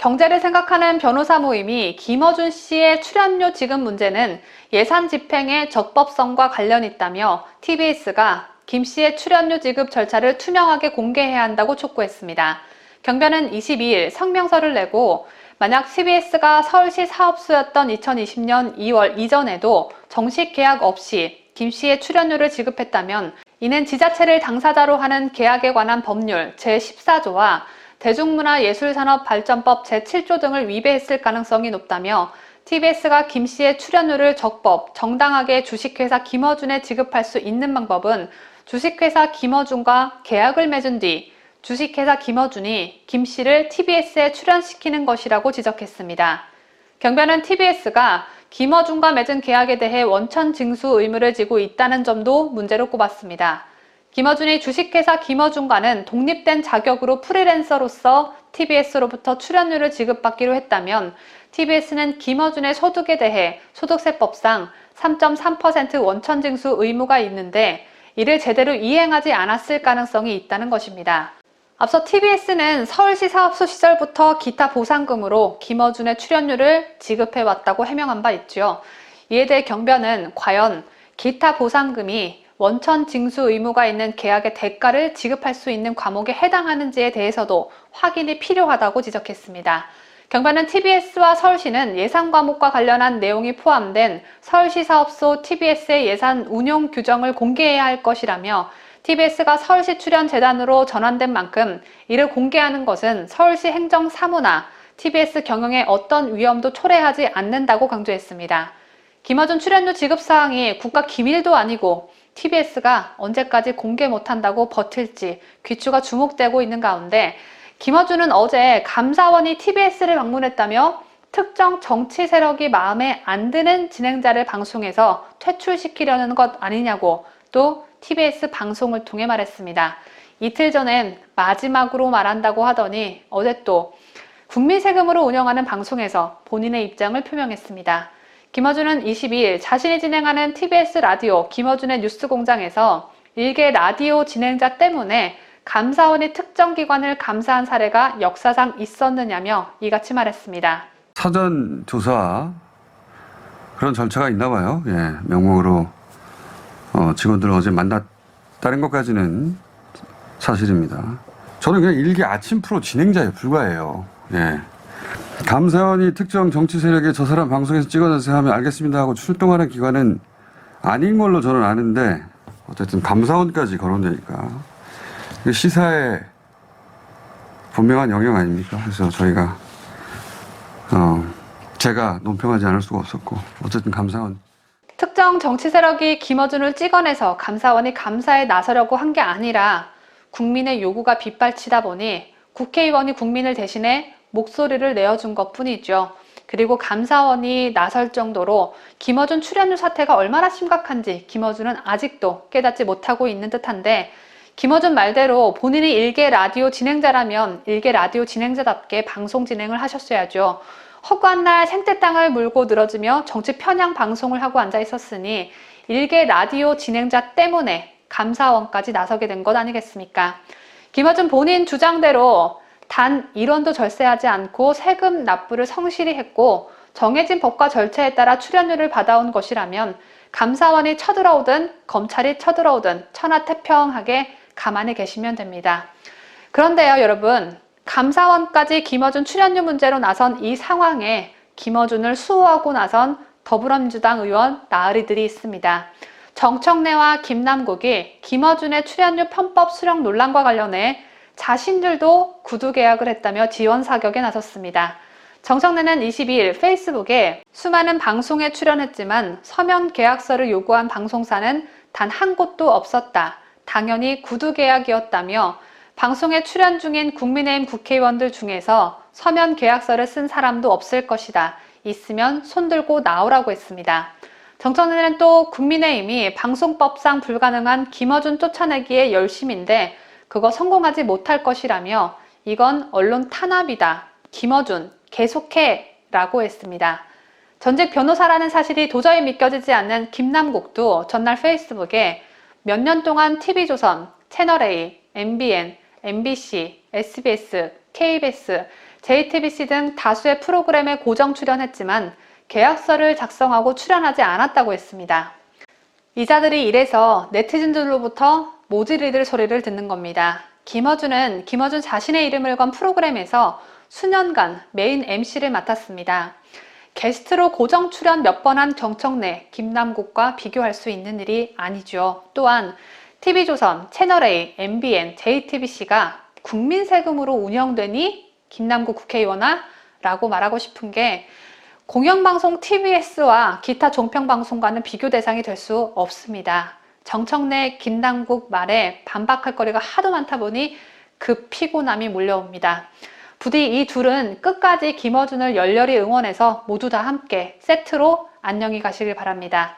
경제를 생각하는 변호사 모임이 김어준 씨의 출연료 지급 문제는 예산 집행의 적법성과 관련이 있다며 TBS가 김 씨의 출연료 지급 절차를 투명하게 공개해야 한다고 촉구했습니다. 경변은 22일 성명서를 내고 만약 TBS가 서울시 사업소였던 2020년 2월 이전에도 정식 계약 없이 김 씨의 출연료를 지급했다면 이는 지자체를 당사자로 하는 계약에 관한 법률 제14조와 대중문화예술산업발전법 제7조 등을 위배했을 가능성이 높다며 TBS가 김 씨의 출연료를 적법, 정당하게 주식회사 김어준에 지급할 수 있는 방법은 주식회사 김어준과 계약을 맺은 뒤 주식회사 김어준이 김 씨를 TBS에 출연시키는 것이라고 지적했습니다. 경변은 TBS가 김어준과 맺은 계약에 대해 원천 징수 의무를 지고 있다는 점도 문제로 꼽았습니다. 김어준이 주식회사 김어준과는 독립된 자격으로 프리랜서로서 TBS로부터 출연료를 지급받기로 했다면 TBS는 김어준의 소득에 대해 소득세법상 3.3% 원천징수 의무가 있는데 이를 제대로 이행하지 않았을 가능성이 있다는 것입니다. 앞서 TBS는 서울시 사업소 시절부터 기타 보상금으로 김어준의 출연료를 지급해왔다고 해명한 바 있죠. 이에 대해 경변은 과연 기타 보상금이 원천 징수 의무가 있는 계약의 대가를 지급할 수 있는 과목에 해당하는지에 대해서도 확인이 필요하다고 지적했습니다. 경변은 TBS와 서울시는 예산 과목과 관련한 내용이 포함된 서울시 사업소 TBS의 예산 운용 규정을 공개해야 할 것이라며 TBS가 서울시 출연 재단으로 전환된 만큼 이를 공개하는 것은 서울시 행정사무나 TBS 경영에 어떤 위험도 초래하지 않는다고 강조했습니다. 김어준 출연료 지급 사항이 국가 기밀도 아니고 TBS가 언제까지 공개 못한다고 버틸지 귀추가 주목되고 있는 가운데 김어준은 어제 감사원이 TBS를 방문했다며 특정 정치 세력이 마음에 안 드는 진행자를 방송에서 퇴출시키려는 것 아니냐고 또 TBS 방송을 통해 말했습니다. 이틀 전엔 마지막으로 말한다고 하더니 어제 또 국민 세금으로 운영하는 방송에서 본인의 입장을 표명했습니다. 김어준은 22일 자신이 진행하는 TBS 라디오 김어준의 뉴스공장에서 일개 라디오 진행자 때문에 감사원이 특정 기관을 감사한 사례가 역사상 있었느냐며 이같이 말했습니다. 사전 조사 그런 절차가 있나 봐요. 예, 명목으로 직원들 어제 만났다는 것까지는 사실입니다. 저는 그냥 일개 아침 프로 진행자에 불과해요. 예. 감사원이 특정 정치 세력의 저 사람 방송에서 찍어내서 하면 알겠습니다 하고 출동하는 기관은 아닌 걸로 저는 아는데 어쨌든 감사원까지 거론되니까 시사에 분명한 영역 아닙니까? 그래서 저희가 제가 논평하지 않을 수가 없었고 어쨌든 감사원 특정 정치 세력이 김어준을 찍어내서 감사원이 감사에 나서려고 한 게 아니라 국민의 요구가 빗발치다 보니 국회의원이 국민을 대신해 목소리를 내어준 것뿐이죠. 그리고 감사원이 나설 정도로 김어준 출연료 사태가 얼마나 심각한지 김어준은 아직도 깨닫지 못하고 있는 듯한데 김어준 말대로 본인이 일개 라디오 진행자라면 일개 라디오 진행자답게 방송 진행을 하셨어야죠. 허구한 날 생태 땅을 물고 늘어지며 정치 편향 방송을 하고 앉아 있었으니 일개 라디오 진행자 때문에 감사원까지 나서게 된 것 아니겠습니까? 김어준 본인 주장대로 단 1원도 절세하지 않고 세금 납부를 성실히 했고 정해진 법과 절차에 따라 출연료를 받아온 것이라면 감사원이 쳐들어오든 검찰이 쳐들어오든 천하태평하게 가만히 계시면 됩니다. 그런데요, 여러분. 감사원까지 김어준 출연료 문제로 나선 이 상황에 김어준을 수호하고 나선 더불어민주당 의원 나으리들이 있습니다. 정청래와 김남국이 김어준의 출연료 편법 수령 논란과 관련해 자신들도 구두 계약을 했다며 지원 사격에 나섰습니다. 정청래는 22일 페이스북에 수많은 방송에 출연했지만 서면 계약서를 요구한 방송사는 단 한 곳도 없었다. 당연히 구두 계약이었다며 방송에 출연 중인 국민의힘 국회의원들 중에서 서면 계약서를 쓴 사람도 없을 것이다. 있으면 손들고 나오라고 했습니다. 정청래는 또 국민의힘이 방송법상 불가능한 김어준 쫓아내기에 열심인데 그거 성공하지 못할 것이라며 이건 언론 탄압이다. 김어준 계속해 라고 했습니다. 전직 변호사라는 사실이 도저히 믿겨지지 않는 김남국도 전날 페이스북에 몇 년 동안 TV조선, 채널A, MBN, MBC, SBS, KBS, JTBC 등 다수의 프로그램에 고정 출연했지만 계약서를 작성하고 출연하지 않았다고 했습니다. 이자들이 이래서 네티즌들로부터 모질이들 소리를 듣는 겁니다. 김어준은 김어준 자신의 이름을 건 프로그램에서 수년간 메인 MC를 맡았습니다. 게스트로 고정 출연 몇 번 한 정청래, 김남국과 비교할 수 있는 일이 아니죠. 또한 TV조선, 채널A, MBN, JTBC가 국민 세금으로 운영되니 김남국 국회의원아? 라고 말하고 싶은 게 공영방송 TBS와 기타 종편방송과는 비교 대상이 될 수 없습니다. 정청래, 김남국 말에 반박할 거리가 하도 많다 보니 급 피곤함이 몰려옵니다. 부디 이 둘은 끝까지 김어준을 열렬히 응원해서 모두 다 함께 세트로 안녕히 가시길 바랍니다.